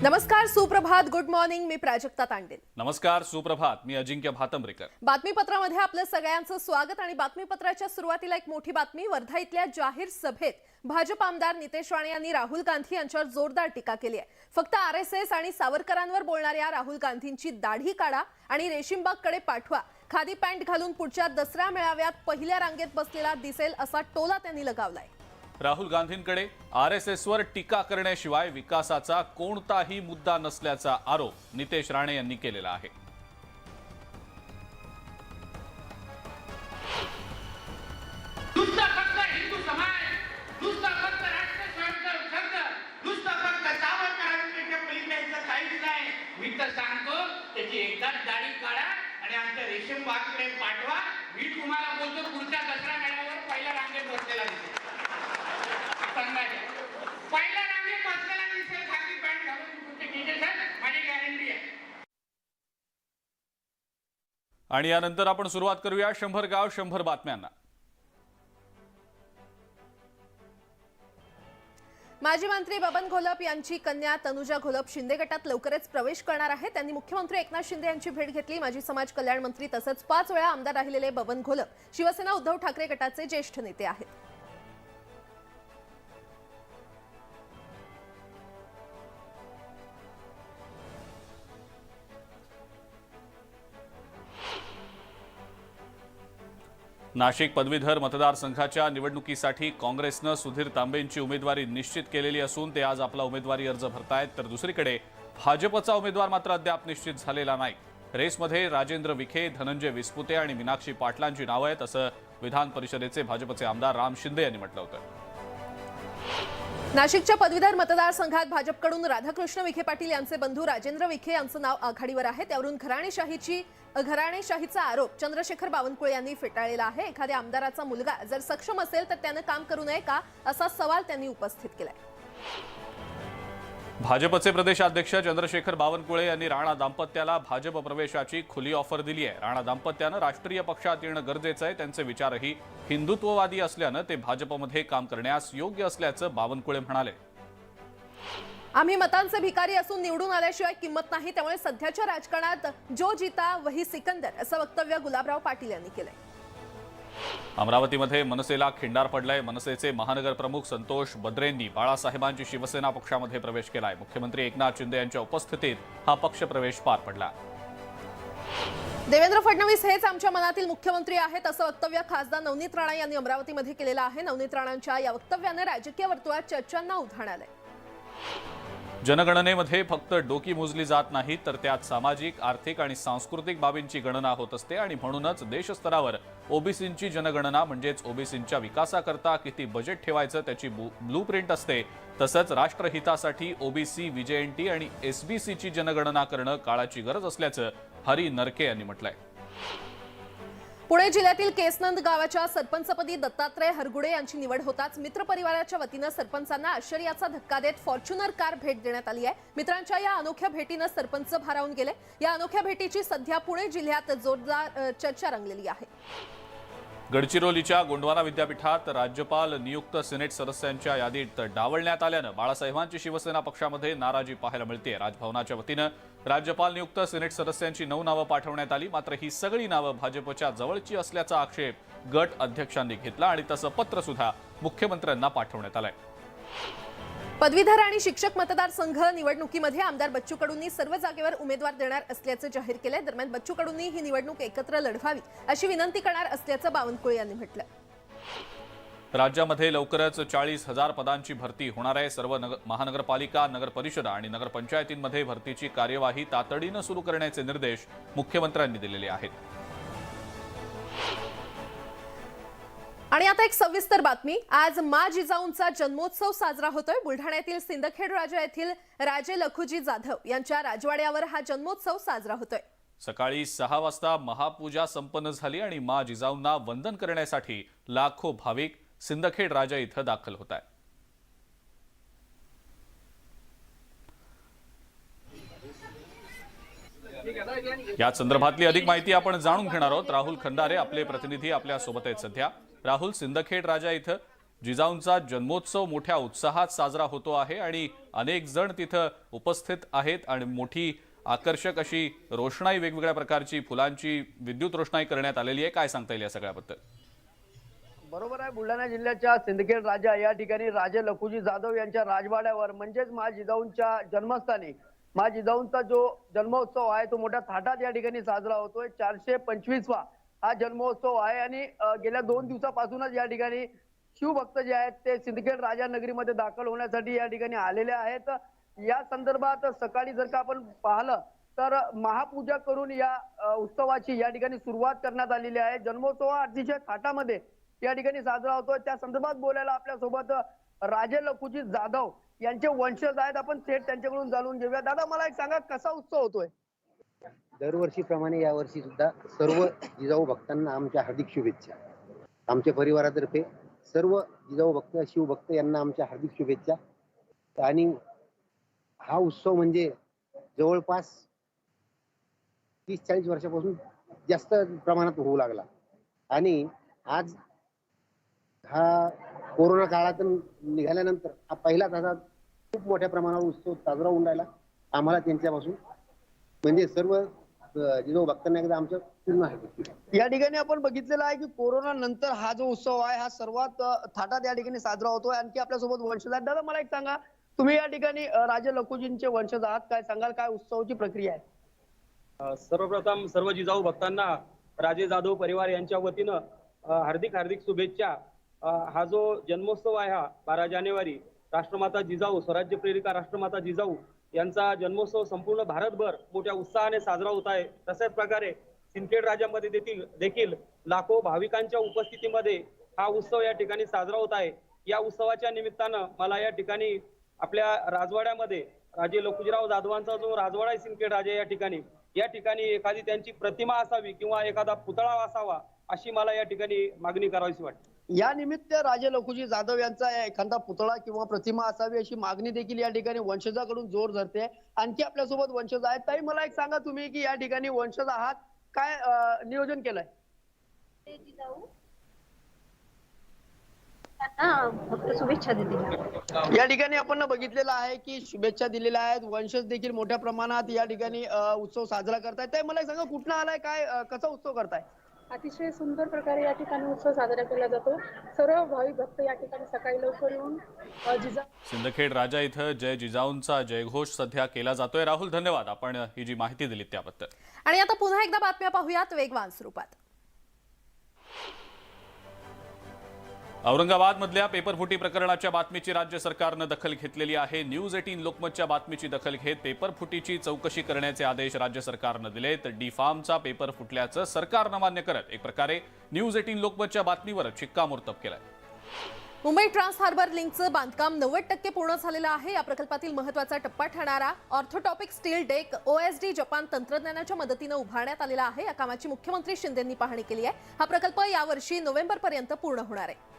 नमस्कार, सुप्रभात, good morning. मी प्राजक्ता तांडेल. नमस्कार, सुप्रभात. मी अजिंक्य भातंब्रेकर. बातमीपत्रामध्ये आपलं सगळ्यांचं स्वागत. आणि बातमीपत्राच्या सुरुवातीला एक मोठी बातमी. वर्धा इथल्या जाहीर सभेत भाजप आमदार नितेश राणे यांनी राहुल गांधी यांच्यावर जोरदार टीका केली आहे. फक्त आरएसएस आणि सावरकरांवर बोलणाऱ्या राहुल गांधींची दाढी काढा आणि रेशीमबागकडे पाठवा. खादी पॅन्ट घालून पुढच्या दसरा मेळाव्यात पहिल्या रांगेत बसलेला दिसेल असा टोला त्यांनी लगावलाय. राहुल गांधींकडे आरएसएसवर टीका करण्याशिवाय विकासाचा कोणताही मुद्दा नसल्याचा आरोप नितेश राणे यांनी केलेला आहे. हिंदू समाज, काहीच नाही. मी तर सांगतो त्याची एकदाच दाढी काढा आणि आमच्या रेशीम बागकडे पाठवा. मी तुम्हाला बोलतो पुढच्या दसरा मेळाव्यावर पहिल्या रांगेत बसलेला दिसेल. पहिल्या रांगेत बसलेला दिसेल खादी पॅन्ट घालून. माझी गॅरंटी आहे. आणि यानंतर आपण सुरुवात करूया 100 गाव 100 बातम्यांना. माजी मंत्री बबन घोलप यांची कन्या तनुजा घोलप शिंदे गटात लवकरच प्रवेश करणार आहे. त्यांनी मुख्यमंत्री एकनाथ शिंदे यांची भेट घेतली. माजी समाज कल्याण मंत्री तसंच 5 वेळा आमदार राहिलेले बबन घोलप शिवसेना उद्धव ठाकरे गटाचे ज्येष्ठ नेते आहेत. नाशिक पदवीधर मतदारसंघाच्या निवडणुकीसाठी काँग्रेसनं सुधीर तांबेंची उमेदवारी निश्चित केलेली असून ते आज आपला उमेदवारी अर्ज भरतायत. तर दुसरीकडे भाजपचा उमेदवार मात्र अद्याप निश्चित झालेला नाही. रेसमध्ये राजेंद्र विखे, धनंजय विस्पुते आणि मीनाक्षी पाटलांची नावं आहेत असं विधान परिषदेचे भाजपचे आमदार राम शिंदे यांनी म्हटलं होतं. नाशिकच्या पदवीधर मतदारसंघात भाजपकडून राधाकृष्ण विखे पाटील यांचे बंधू राजेंद्र विखे यांचं नाव आघाडीवर आहे. त्यावरून घराणेशाहीचा आरोप चंद्रशेखर बावनकुळे यांनी फेटाळलेला आहे. एखाद्या आमदाराचा मुलगा जर सक्षम असेल तर त्यानं काम करू नये का, असा सवाल त्यांनी उपस्थित केलाय. भाजपचे प्रदेशाध्यक्ष चंद्रशेखर बावनकुळे यांनी राणा दाम्पत्याला भाजप प्रवेशाची खुली ऑफर दिली आहे. राणा दाम्पत्यानं राष्ट्रीय पक्षात येणं गरजेचं आहे. त्यांचे विचारही हिंदुत्ववादी असल्यानं ते भाजपमध्ये काम करण्यास योग्य असल्याचं बावनकुळे म्हणाले. आम्ही मतांचे भिकारी असून निवडून आल्याशिवाय किंमत नाही. त्यामुळे सध्याच्या राजकारणात जो जीता वही सिकंदर असं वक्तव्य गुलाबराव पाटील यांनी केलंय. अमरावतीमध्ये मनसेला खिंडार पडलाय. मनसेचे महानगर प्रमुख संतोष बद्रेंनी बाळासाहेबांची शिवसेना पक्षामध्ये प्रवेश केलाय. मुख्यमंत्री एकनाथ शिंदे यांच्या उपस्थितीत हा पक्षप्रवेश पार पडला. देवेंद्र फडणवीस हेच आमच्या मनातील मुख्यमंत्री आहेत असं वक्तव्य खासदार नवनीत राणा यांनी अमरावतीमध्ये केलेलं आहे. नवनीत राणांच्या या वक्तव्याने राजकीय वर्तुळात चर्चांना उधाण आलंय. जनगणनेमध्ये फक्त डोकी मोजली जात नाही तर त्यात सामाजिक, आर्थिक आणि सांस्कृतिक बाबींची गणना होत असते आणि म्हणूनच देशस्तरावर ओबीसींची जनगणना म्हणजेच ओबीसींच्या विकासाकरता किती बजेट ठेवायचं त्याची ब्लूप्रिंट असते. तसंच राष्ट्रहितासाठी ओबीसी, व्हीजेएनटी आणि एसबीसीची जनगणना करणं काळाची गरज असल्याचं हरी नरके यांनी म्हटलंय. पुणे जिल्ह्यातील केसनंद गावाच्या सरपंचपदी दत्तात्रय हरगुडे यांची निवड होताच मित्र परिवाराच्या वतीनं सरपंचांना आश्चर्याचा धक्का देत फॉर्च्युनर कार भेट देण्यात आली आहे. मित्रांच्या या अनोख्या भेटीनं सरपंच भारावून गेले. या अनोख्या भेटीची सध्या पुणे जिल्ह्यात जोरदार चर्चा रंगलेली आहे. गडचिरोलीच्या गोंडवाना विद्यापीठात राज्यपाल नियुक्त सिनेट सदस्यांच्या यादीत डावलण्यात आल्यानं बाळासाहेबांची शिवसेना पक्षामध्ये नाराजी पाहायला मिळते. राजभवनाच्या वतीनं राज्यपाल नियुक्त सिनेट सदस्यांची 9 नावं पाठवण्यात आली. मात्र ही सगळी नावं भाजपच्या जवळची असल्याचा आक्षेप गट अध्यक्षांनी घेतला आणि तसं पत्र सुद्धा मुख्यमंत्र्यांना पाठवण्यात आलंय. पदवीधर आणि शिक्षक मतदारसंघ निवडणुकीमध्ये आमदार बच्चू कडूंनी सर्व जागेवर उमेदवार देणार असल्याचं जाहीर केलंय. दरम्यान बच्चू कडूंनी ही निवडणूक एकत्र लढवावी अशी विनंती करणार असल्याचं बावनकुळे यांनी म्हटलं. राज्यामध्ये लवकरच 40,000 पदांची भरती होणार आहे. सर्व महानगरपालिका, नगरपरिषद आणि नगरपंचायतींमध्ये भरतीची कार्यवाही तातडीनं सुरू करण्याचे निर्देश मुख्यमंत्र्यांनी दिलेले आहेत. आणि आता एक सविस्तर बातमी. आज मा जिजाऊंचा जन्मोत्सव साजरा होतोय. बुलढाण्यातील सिंदखेड राजा येथील राजे लखुजी जाधव यांच्या राजवाड्यावर हा जन्मोत्सव साजरा होतोय. सकाळी 6 वाजता महापूजा संपन्न झाली आणि मा जिजाऊंना वंदन करण्यासाठी लाखो भाविक सिंदखेड राजा इथं दाखल होत आहेत. या संदर्भातली अधिक माहिती आपण जाणून घेणार आहोत. राहुल खंडारे आपले प्रतिनिधी आपल्या सोबत आहेत सध्या. राहुल, सिंदखेड राजा इथं जिजाऊंचा जन्मोत्सव मोठ्या उत्साहात साजरा होतो आहे आणि अनेक जण तिथं उपस्थित आहेत आणि मोठी आकर्षक अशी रोषणाई, वेगवेगळ्या प्रकारची फुलांची विद्युत रोषणाई करण्यात आलेली आहे. काय सांगता येईल या सगळ्याबद्दल? बरोबर आहे. बुलढाणा जिल्ह्याच्या सिंदखेड राजा या ठिकाणी राजे लखुजी जाधव यांच्या राजवाड्यावर म्हणजेच जिजाऊंच्या जन्मस्थानी जिजाऊंचा जो जन्मोत्सव आहे तो मोठ्या थाटात या ठिकाणी साजरा होतोय. 425वा हा जन्मोत्सव आहे आणि गेल्या 2 दिवसापासूनच या ठिकाणी शिवभक्त जे आहेत ते सिंदखेड राजा नगरीमध्ये दाखल होण्यासाठी या ठिकाणी आलेले आहेत. या संदर्भात सकाळी जर का आपण पाहिलं तर महापूजा करून या उत्सवाची या ठिकाणी सुरुवात करण्यात आलेली आहे. जन्मोत्सव अतिशय थाटामध्ये या ठिकाणी साजरा होतोय. त्या संदर्भात बोलायला आपल्या सोबत राजे लखुजी जाधव यांचे वंशज आहेत. आपण थेट त्यांच्याकडून जाणून घेऊया. दादा, मला एक सांगा, कसा उत्सव होतोय? दरवर्षीप्रमाणे यावर्षी सुद्धा सर्व जिजाऊ भक्तांना आमच्या हार्दिक शुभेच्छा. आमच्या परिवारातर्फे सर्व जिजाऊ भक्त, शिवभक्त यांना आमच्या हार्दिक शुभेच्छा. आणि हा उत्सव म्हणजे जवळपास 30-40 वर्षापासून जास्त प्रमाणात होऊ लागला आणि आज हा कोरोना काळातून निघाल्यानंतर हा पहिलाच असा खूप मोठ्या प्रमाणावर उत्सव साजरा होऊन राहिला. आम्हाला त्यांच्यापासून म्हणजे सर्व जिजाऊ भक्तांना एकदा आमच्या पूर्ण आहे. या ठिकाणी आपण बघितलेलं आहे की कोरोना नंतर हा जो उत्सव आहे हा सर्वात थाटात या ठिकाणी साजरा होतोय. आणखी आपल्यासोबत वंशज आहेत. दादा, मला एक सांगा, तुम्ही या ठिकाणी राजे लखुजींचे वंशज आहात, काय सांगाल, काय उत्सवाची प्रक्रिया आहे? सर्वप्रथम सर्व जिजाऊ भक्तांना राजे जाधव परिवार यांच्या वतीनं हार्दिक शुभेच्छा. हा जो जन्मोत्सव आहे हा 12 जानेवारी राष्ट्रमाता जिजाऊ, स्वराज्य प्रेरिका राष्ट्रमाता जिजाऊ यांचा जन्मोत्सव संपूर्ण भारतभर मोठ्या उत्साहाने साजरा होत आहे. तशाच प्रकारे सिंदखेड राजामध्ये देखील लाखो भाविकांच्या उपस्थितीमध्ये हा उत्सव या ठिकाणी साजरा होत आहे. या उत्सवाच्या निमित्तानं मला या ठिकाणी आपल्या राजवाड्यामध्ये राजे लखुजीराव जाधवांचा जो राजवाडा आहे सिंदखेड राजा या ठिकाणी एखादी त्यांची प्रतिमा असावी किंवा एखादा पुतळा असावा अशी मला या ठिकाणी मागणी करावीशी वाटते. या निमित्त राजे लखुजी जाधव यांचा एखादा पुतळा किंवा प्रतिमा असावी अशी मागणी देखील या ठिकाणी वंशजाकडून जोर धरते. आणखी आपल्यासोबत वंशज आहेत. ताई, मला एक सांगा, तुम्ही की या ठिकाणी वंशज आहात, काय नियोजन केलंय? फक्त शुभेच्छा देते. या ठिकाणी आपण बघितलेलं आहे की शुभेच्छा दिलेल्या आहेत. वंशज देखील मोठ्या प्रमाणात या ठिकाणी उत्सव साजरा करतायत. ताई, मला एक सांगा, कुठनं आलाय, काय कसा उत्सव करताय? अतिशय सुंदर प्रकारे या ठिकाणी उत्सव साजरा केला जातो. सर्व भाविक भक्त या ठिकाणी सकाळी लवकर येऊन सिंदखेड राजा इथं जय जिजाऊंचा जयघोष सध्या केला जातोय. राहुल, धन्यवाद, आपण ही जी माहिती दिली त्याबद्दल. आणि आता पुन्हा एकदा बातम्या पाहूयात वेगवान स्वरूपात. औरंगाबादमधल्या पेपरफुटी प्रकरणाच्या बातमीची राज्य सरकारनं दखल घेतलेली आहे. न्यूज 18 लोकमतच्या बातमीची दखल घेत पेपरफुटीची चौकशी करण्याचे आदेश राज्य सरकारनं दिले. तर डी फार्मचा पेपर फुटल्याचं सरकारनं मान्य करत एक प्रकारे न्यूज 18 लोकमतच्या बातमीवर शिक्कामोर्तब केलाय. मुंबई ट्रान्स हार्बर लिंकचं बांधकाम 90% पूर्ण झालेलं आहे. या प्रकल्पातील महत्त्वाचा टप्पा ठरणारा ऑर्थोटॉपिक स्टील डेक OSD जपान तंत्रज्ञानाच्या मदतीनं उभारण्यात आलेला आहे. या कामाची मुख्यमंत्री शिंदेंनी पाहणी केली आहे. हा प्रकल्प यावर्षी नोव्हेंबरपर्यंत पूर्ण होणार आहे.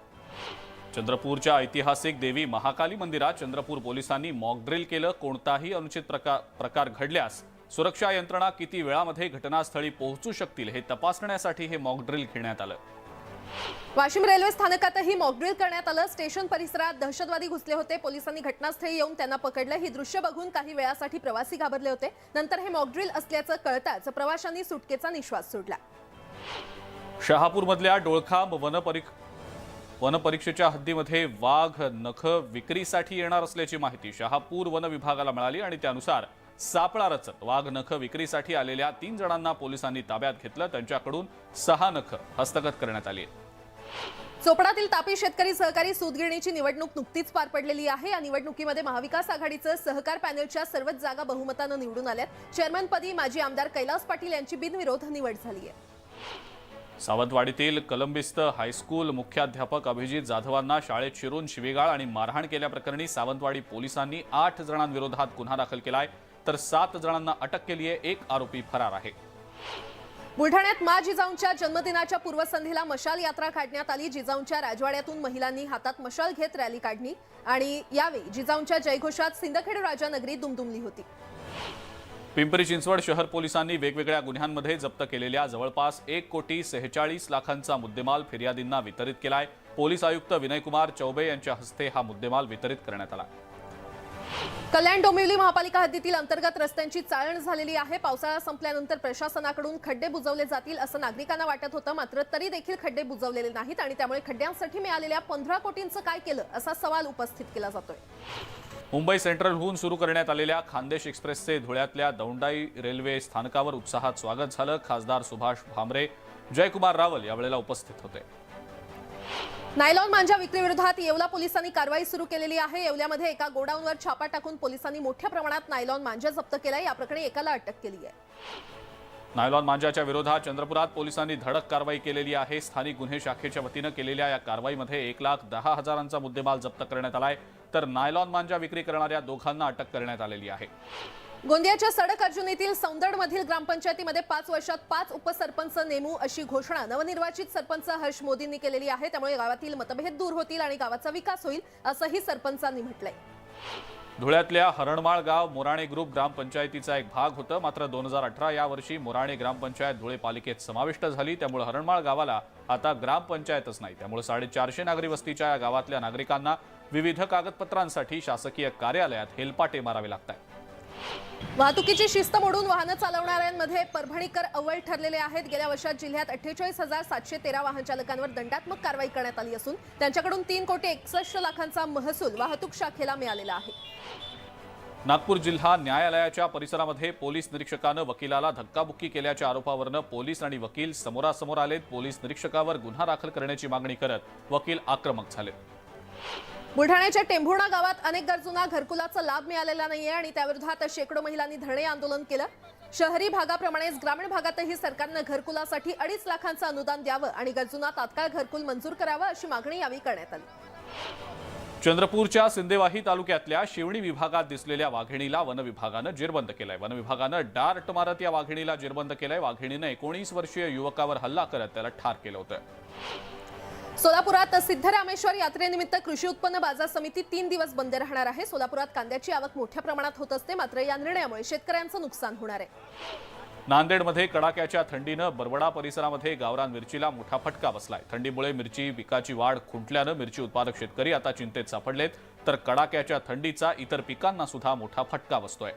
चंद्रपूरच्या ऐतिहासिक देवी महाकाली मंदिरात चंद्रपूर पोलिसांनी मॉकड्रिल केलं. कोणताही अनुचित प्रकार घडल्यास सुरक्षा यंत्रणा किती वेळामध्ये घटनास्थळी पोहोचू शकतील हे तपासण्यासाठी हे मॉकड्रिल घेण्यात आलं. वाशिम रेल्वे स्थानकातही मॉकड्रिल करण्यात आलं. स्टेशन परिसरात दहशतवादी घुसले होते. पोलिसांनी घटनास्थळी येऊन त्यांना पकडलं. ही दृश्य बघून काही वेळासाठी प्रवासी घाबरले होते. नंतर हे मॉकड्रिल असल्याचं कळताच प्रवाशांनी सुटकेचा निश्वास सोडला. शहापूरमधल्या डोळखांब वनपरीक्षेच्या हद्दीमध्ये वाघ नख विक्रीसाठी येणार असल्याची माहिती शहापूर वन विभागाला मिळाली आणि त्यानुसार सापळा रचत वाघ नख विक्रीसाठी आलेल्या 3 जणांना पोलिसांनी ताब्यात घेतलं. त्यांच्याकडून 6 नख हस्तगत करण्यात आली. चोपडातील तापी शेतकरी सहकारी सूतगिरणीची निवडणूक नुकतीच पार पडलेली आहे. या निवडणुकीमध्ये महाविकास आघाडीचं सहकार पॅनलच्या सर्वच जागा बहुमतानं निवडून आल्यात. चेअरमनपदी माजी आमदार कैलास पाटील यांची बिनविरोध निवड झाली आहे. सावंतवाडीतील कलंबिस्त हायस्कूल मुख्याध्यापक अभिजित जाधवांना शाळेत शिरून शिवीगाळ आणि मारहाण केल्याप्रकरणी सावंतवाडी पोलिसांनी 8 जणांविरोधात गुन्हा दाखल केलाय. तर 7 जणांना अटक केली आहे. 1 आरोपी फरार आहे. बुलढाण्यात जिजाऊंच्या जन्मदिनाच्या पूर्वसंध्येला मशाल यात्रा काढण्यात आली. जिजाऊंच्या राजवाड्यातून महिलांनी हातात मशाल घेत रॅली काढली आणि यावेळी जिजाऊंच्या जयघोषात सिंदखेड राजा नगरी दुमदुमली होती. पिंपरी चिंचवड शहर पोलिसांनी वेगवेगळ्या गुन्ह्यांमध्ये जप्त केलेल्या जवळपास 1,46 लाखांचा मुद्देमाल फिर्यादींना वितरित केलाय। पोलीस आयुक्त विनयकुमार चौबे यांच्या हस्ते हा मुद्देमाल वितरित करण्यात आला। कल्याण डोंबिवली महापालिका हद्दीतील अंतर्गत रस्त्यांची चाळण झालेली आहे। पावसाळा संपल्यानंतर प्रशासनाकडून खड्डे बुजवले जातील असं नागरिकांना वाटत होतं, मात्र तरी देखील खड्डे बुजवलेले नाहीत आणि त्यामुळे खड्ड्यांसाठी मिळालेल्या 15 कोटींचं काय केलं असा सवाल उपस्थित केला जातोय। मुंबई सेंट्रलहून सुरू करण्यात आलेल्या खानदेश एक्सप्रेसचे धुळ्यातल्या दौंडाई रेल्वे स्थानकावर उत्साहात स्वागत झालं। खासदार सुभाष भामरे, जयकुमार रावल यावेळेला उपस्थित होते। नायलॉन मांजा विक्रीविरोधात येवला पोलिसांनी कारवाई सुरू केलेली आहे। येवल्यामध्ये एका गोडाऊनवर छापा टाकून पोलिसांनी मोठ्या प्रमाणात नायलॉन मांजा जप्त केलाय। या प्रकरणी एकाला अटक केली आहे। नायलॉन मांजाच्या विरोधात चंद्रपुरात पोलिसांनी धडक कारवाई केलेली आहे। स्थानिक गुन्हे शाखेच्या वतीनं केलेल्या या कारवाईमध्ये 1,10,000चा मुद्देमाल जप्त करण्यात आलाय, तर नायलॉन मांजा विक्री करणाऱ्या दोघांना अटक करण्यात आलेली आहे। गोंदियाच्या सडक अर्जुनीतील सौंदडमधील ग्रामपंचायतीमध्ये 5 वर्षात 5 उपसरपंच नेमू अशी घोषणा नवनिर्वाचित सरपंच हर्ष मोदींनी केलेली आहे। त्यामुळे गावातील मतभेद दूर होतील आणि गावाचा विकास होईल असंही सरपंचांनी म्हटलंय। धुळ्यातल्या हरणमाळ गाव मोराणे ग्रुप ग्रामपंचायतीचा एक भाग होतं, मात्र 2018 या वर्षी मोराणे ग्रामपंचायत धुळे पालिकेत समाविष्ट झाली। त्यामुळे हरणमाळ गावाला आता ग्रामपंचायतच नाही। त्यामुळे 450 नागरी वस्तीच्या या गावातल्या नागरिकांना विविध कागदपत्रांसाठी शासकीय कार्यालयात हेलपाटे मारावे लागतात। वाहतुकीची शिस्त मोडून वाहनं चालवणाऱ्यांमध्ये परभणीकर अव्वल ठरलेले आहेत। गेल्या वर्षात जिल्ह्यात 48,713 वाहन चालकांवर दंडात्मक कारवाई करण्यात आली असून त्यांच्याकडून 3,61 लाखांचा महसूल वाहतूक शाखेला मिळालेला आहे। नागपूर जिल्हा न्यायालयाच्या परिसरामध्ये पोलीस निरीक्षकानं वकिलाला धक्काबुक्की केल्याच्या आरोपावरून पोलीस आणि वकील समोरासमोर आलेत। पोलीस निरीक्षकावर गुन्हा दाखल करण्याची मागणी करत वकील आक्रमक झालेत। बुलढाण्याच्या टेंभुर्णा गावात अनेक गरजूंना घरकुलाचा लाभ मिळालेला नाहीये आणि त्याविरोधात शेकडो महिलांनी धरणे आंदोलन केलं। शहरी भागाप्रमाणेच ग्रामीण भागातही सरकारनं घरकुलासाठी 2.5 लाखांचं अनुदान द्यावं आणि गरजूंना तात्काळ घरकुल मंजूर करावं अशी मागणी यावेळी करण्यात आली। चंद्रपूरच्या सिंदेवाही तालुक्यातल्या शिवणी विभागात दिसलेल्या वाघिणीला वन विभागानं जेरबंद केलंय। वन विभागानं डार्ट मारत या वाघिणीला जेरबंद केलंय। वाघिणीनं 19 वर्षीय युवकावर हल्ला करत त्याला ठार केलं होतं। सोलापुरात सिद्धरामेश्वर यात्रेनिमित्त कृषी उत्पन्न बाजार समिती 3 दिवस बंद राहणार आहे। सोलापुरात कांद्याची आवक मोठ्या प्रमाणात होत असते, मात्र या निर्णयामुळे शेतकऱ्यांचं नुकसान होणार आहे। नांदेडमध्ये कडाक्याच्या थंडीनं बरवडा परिसरामध्ये गावरान मिरचीला मोठा फटका बसलाय। थंडीमुळे मिरची पिकाची वाढ खुंटल्यानं मिरची उत्पादक शेतकरी आता चिंतेत सापडलेत, तर कडाक्याच्या थंडीचा इतर पिकांना सुद्धा मोठा फटका बसतोय।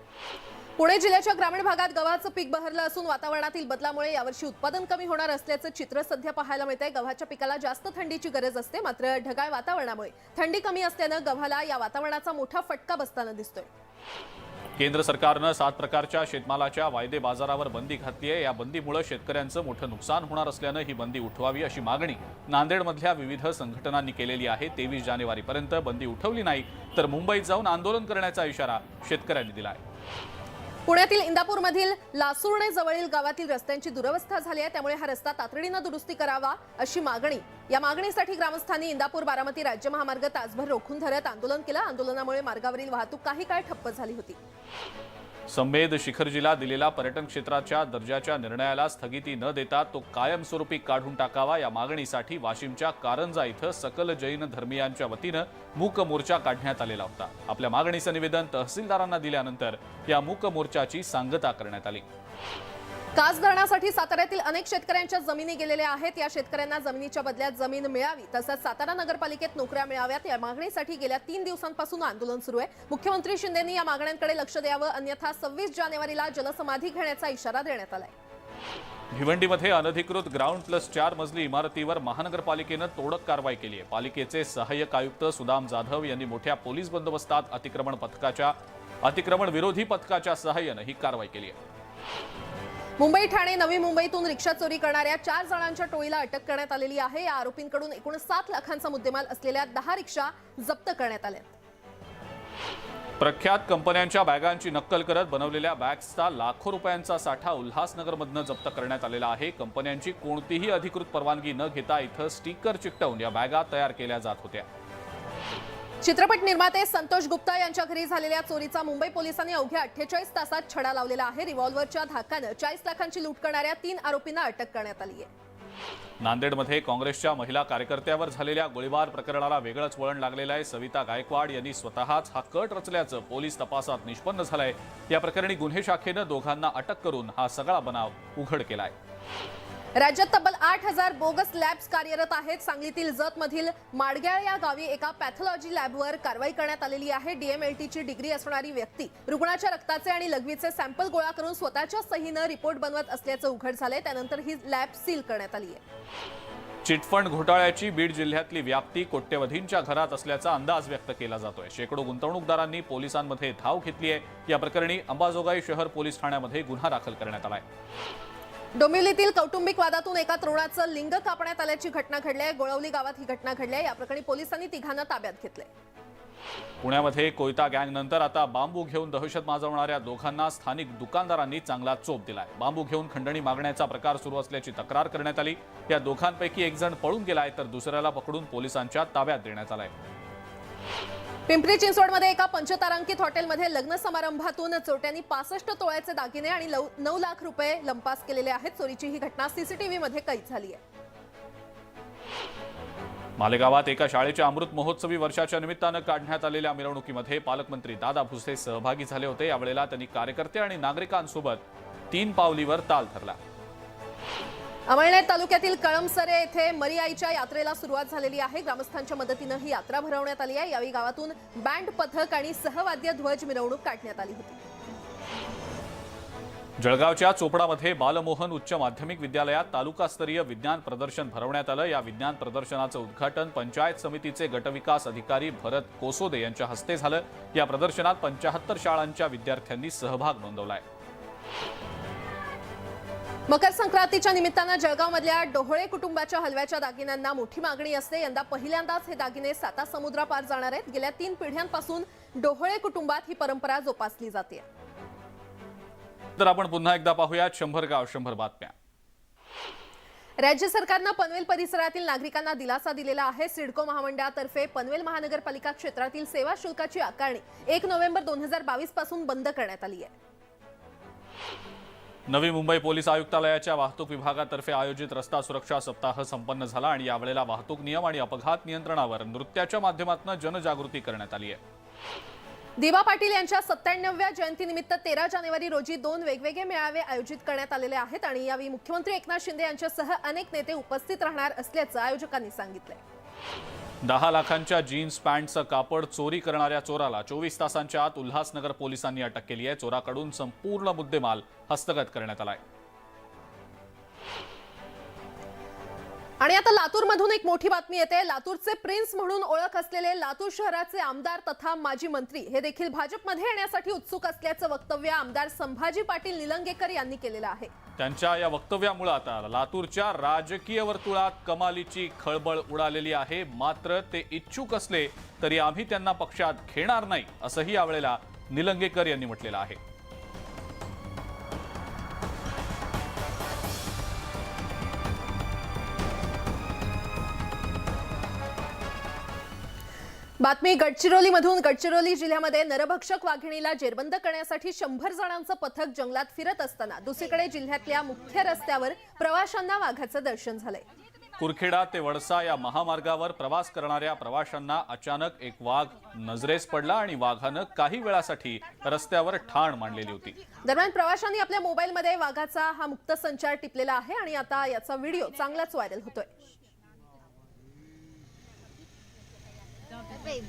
पुणे जिल्ह्याच्या ग्रामीण भागात गव्हाचं पीक बहरलं असून वातावरणातील बदलामुळे यावर्षी उत्पादन कमी होणार असल्याचं चित्र सध्या पाहायला मिळतंय। गव्हाच्या पिकाला जास्त थंडीची गरज असते, मात्र ढगाळ वातावरणामुळे थंडी कमी असल्यानं गव्हाला या वातावरणाचा मोठा फटका बसताना दिसतोय। केंद्र सरकारनं 7 प्रकारच्या शेतमालाच्या वायदे बाजारावर बंदी घातली आहे। या बंदीमुळे शेतकऱ्यांचं मोठं नुकसान होणार असल्यानं ही बंदी उठवावी अशी मागणी नांदेडमधल्या विविध संघटनांनी केलेली आहे। 23 जानेवारीपर्यंत बंदी उठवली नाही तर मुंबईत जाऊन आंदोलन करण्याचा इशारा शेतकऱ्यांनी दिला आहे। पुण्यातील इंदापूरमधील लासुर्णे जवळील गावातील रस्त्यांची दुरवस्था झाली आहे, त्यामुळे हा रस्ता तातडीनं दुरुस्ती करावा अशी मागणी। या मागणीसाठी ग्रामस्थांनी इंदापूर बारामती राज्य महामार्ग तासभर रोखून धरत आंदोलन केलं। आंदोलनामुळे मार्गावरील वाहतूक काही काळ ठप्प झाली होती। संमेद शिखरजीला दिलेला पर्यटन क्षेत्राच्या दर्जाच्या निर्णयाला स्थगिती न देता तो कायमस्वरूपी काढून टाकावा या मागणीसाठी वाशिमच्या कारंजा इथं सकल जैन धर्मीयांच्या वतीनं मूक मोर्चा काढण्यात आलेला होता। आपल्या मागणीचं निवेदन तहसीलदारांना दिल्यानंतर या मूक मोर्चाची सांगता करण्यात आली। कास धरणासाठी साताऱ्यातील अनेक शेतकऱ्यांच्या जमिनी गेलेल्या आहेत। या शेतकऱ्यांना जमिनीच्या बदल्यात जमीन मिळावी, तसंच सातारा नगरपालिकेत नोकऱ्या मिळाव्यात या मागणीसाठी गेल्या 3 दिवसांपासून आंदोलन सुरू आहे। मुख्यमंत्री शिंदेंनी या मागण्यांकडे लक्ष द्यावं, अन्यथा 26 जानेवारीला जलसमाधी घेण्याचा इशारा देण्यात आलाय। भिवंडीमध्ये अनधिकृत ग्राउंड+4 मजली इमारतीवर महानगरपालिकेनं तोडक कारवाई केली आहे। पालिकेचे सहाय्यक आयुक्त सुदाम जाधव यांनी मोठ्या पोलीस बंदोबस्तात अतिक्रमण विरोधी पथकाच्या सहाय्यानं ही कारवाई केली आहे। मुंबई ठाणे नवी मुंबईतून रिक्षा चोरी करणाऱ्या 4 जणांच्या टोळीला अटक करण्यात आलेली आहे। या आरोपींकडून एकूण 7 लाखांचा मुद्देमाल असलेल्या 10 रिक्षा जप्त करण्यात आल्या। प्रख्यात कंपन्यांच्या बॅगांची नक्कल करत बनवलेल्या बॅग्सचा लाखो रुपयांचा साठा उल्हासनगरमधनं जप्त करण्यात आलेला आहे। कंपन्यांची कोणतीही अधिकृत परवानगी न घेता इथं स्टिकर चिकटवून या बॅगा तयार केल्या जात होत्या। चित्रपट निर्माते संतोष गुप्ता यांच्या घरी झालेल्या चोरीचा मुंबई पोलिसांनी अवघ्या 48 तासात छडा लावलेला आहे। रिव्हॉल्व्हरच्या धाकानं 40 लाखांची लूट करणाऱ्या 3 आरोपींना अटक करण्यात आली आहे। नांदेडमध्ये काँग्रेसच्या महिला कार्यकर्त्यावर झालेल्या गोळीबार प्रकरणाला वेगळंच वळण लागलेलं आहे. सविता गायकवाड यांनी स्वतःच हा कट रचल्याचं पोलीस तपासात निष्पन्न झालंय. या प्रकरणी गुन्हे शाखेनं दोघांना अटक करून हा सगळा बनाव उघड केलाय. राज्यात तब्बल 8,000 बोगस लॅब्स कार्यरत आहेत. सांगलीतील जतमधील माडग्याळ या गावी एका पॅथॉलॉजी लॅबवर कारवाई करण्यात आलेली आहे. DMLTची डिग्री असणारी व्यक्ती रुग्णाच्या रक्ताचे आणि लघवीचे सॅम्पल गोळा करून स्वतःच्या सहीनं रिपोर्ट बनवत असल्याचं उघड झालंय. त्यानंतर ही लॅब सील करण्यात आली आहे. चिटफंड घोटाळ्याची बीड जिल्ह्यातली व्याप्ती कोट्यवधींच्या घरात असल्याचा अंदाज व्यक्त केला जातोय. शेकडो गुंतवणूकदारांनी पोलिसांमध्ये धाव घेतली आहे. या प्रकरणी अंबाजोगाई शहर पोलीस ठाण्यामध्ये गुन्हा दाखल करण्यात आलाय. डोंबिवलीतील कौटुंबिक वादातून एका तरुणाचं लिंग कापण्यात आल्याची घटना घडली आहे. गोळवली गावात ही घटना घडली आहे. या प्रकरणी पोलिसांनी तिघांना ताब्यात घेतले. पुण्यामध्ये कोयता गँगनंतर आता बांबू घेऊन दहशत माजवणाऱ्या दोघांना स्थानिक दुकानदारांनी चांगला चोप दिलाय. बांबू घेऊन खंडणी मागण्याचा प्रकार सुरू असल्याची तक्रार करण्यात आली. या दोघांपैकी एक जण पळून गेलाय तर दुसऱ्याला पकडून पोलिसांच्या ताब्यात देण्यात आलाय. पिंपरी चिंचवडमध्ये एका पंचतारांकित हॉटेलमध्ये लग्न समारंभातून चोरट्यांनी 65 तोळ्याचे दागिने आणि 9 लाख रुपये लंपास केलेले आहेत. चोरीची ही घटना CCTV मध्ये कैद झाली आहे. मालेगावात एका शाळेच्या अमृत महोत्सवी वर्षाच्या निमित्तानं काढण्यात आलेल्या मिरवणुकीमध्ये पालकमंत्री दादा भुसे सहभागी झाले होते. यावेळेला त्यांनी कार्यकर्ते आणि नागरिकांसोबत 3 पावलीवर ताल धरला. अमळनेर तालुक्यातील कळमसरे येथे मरी आईच्या यात्रेला सुरुवात झालेली आहे. ग्रामस्थांच्या मदतीनं ही यात्रा भरवण्यात आली आहे. यावेळी गावातून बँड पथक आणि सहवाद्य ध्वज मिरवणूक काढण्यात आली होती. जळगावच्या चोपडामध्ये बालमोहन उच्च माध्यमिक विद्यालयात तालुकास्तरीय विज्ञान प्रदर्शन भरवण्यात आलं. या विज्ञान प्रदर्शनाचं उद्घाटन पंचायत समितीचे गटविकास अधिकारी भरत कोसोदे यांच्या हस्ते झालं. या प्रदर्शनात 75 शाळांच्या विद्यार्थ्यांनी सहभाग नोंदवलाय. मकर संक्रांतीच्या निमित्तानं जळगावमधल्या डोहळे कुटुंबाच्या हलव्याच्या दागिन्यांना मोठी मागणी असते. यंदा पहिल्यांदाच हे दागिने साता समुद्रापार जाणार आहेत. गेल्या 3 पिढ्यांपासून डोहळे कुटुंबात ही परंपरा जोपासली जाते. तर आपण पुन्हा एकदा पाहूयात 100 गाव 100 बातम्या. राज्य सरकारनं पनवेल परिसरातील नागरिकांना दिलासा दिलेला आहे. सिडको महामंडळातर्फे पनवेल महानगरपालिका क्षेत्रातील सेवा शुल्काची आकारणी 1 नोव्हेंबर 2022 पासून बंद करण्यात आली आहे. नवी मुंबई पोलीस आयुक्तालयाच्या वाहतूक विभागातर्फे आयोजित रस्ता सुरक्षा सप्ताह संपन्न झाला आणि यावेळेला वाहतूक नियम आणि अपघात नियंत्रणावर नृत्याच्या माध्यमातून जनजागृती करण्यात आली आहे. दिवा पाटील यांच्या 97व्या जयंतीनिमित्त 13 जानेवारी रोजी 2 वेगवेगळे मेळावे आयोजित करण्यात आलेले आहेत आणि यावेळी मुख्यमंत्री एकनाथ शिंदे यांच्यासह अनेक नेते उपस्थित राहणार असल्याचं आयोजकांनी सांगितलंय. 10 लाखांच्या जीन्स पॅन्टचं कापड चोरी करणाऱ्या चोराला 24 तासांच्या आत उल्हासनगर पोलिसांनी अटक केली आहे. चोराकडून संपूर्ण मुद्देमाल हस्तगत करण्यात आलाय. आणि आता लातूरमधून एक मोठी बातमी येते. लातूरचे प्रिन्स म्हणून ओळख असलेले लातूर शहराचे आमदार तथा माजी मंत्री हे देखील भाजपमध्ये येण्यासाठी उत्सुक असल्याचं वक्तव्य आमदार संभाजी पाटील निलंगेकर यांनी केलेलं आहे. त्यांच्या या वक्तव्यामुळे आता लातूरच्या राजकीय वर्तुळात कमालीची खळबळ उडालेली आहे. मात्र ते इच्छुक असले तरी आम्ही त्यांना पक्षात घेणार नाही असंही यावेळेला निलंगेकर यांनी म्हटलेलं आहे. बातमी गडचिरोलीमधून. गडचिरोली जिल्ह्यामध्ये नरभक्षक वाघिणीला जेरबंद करण्यासाठी 100 जणांचं पथक जंगलात फिरत असताना दुसरीकडे जिल्ह्यातल्या मुख्य रस्त्यावर प्रवाशांना वाघाचं दर्शन झालंय. कुरखेडा ते वडसा या महामार्गावर प्रवास करणाऱ्या प्रवाशांना अचानक एक वाघ नजरेस पडला आणि वाघानं काही वेळासाठी रस्त्यावर ठाण मांडलेली होती. दरम्यान प्रवाशांनी आपल्या मोबाईलमध्ये वाघाचा हा मुक्त संचार टिपलेला आहे आणि आता याचा व्हिडिओ चांगलाच व्हायरल होतोय.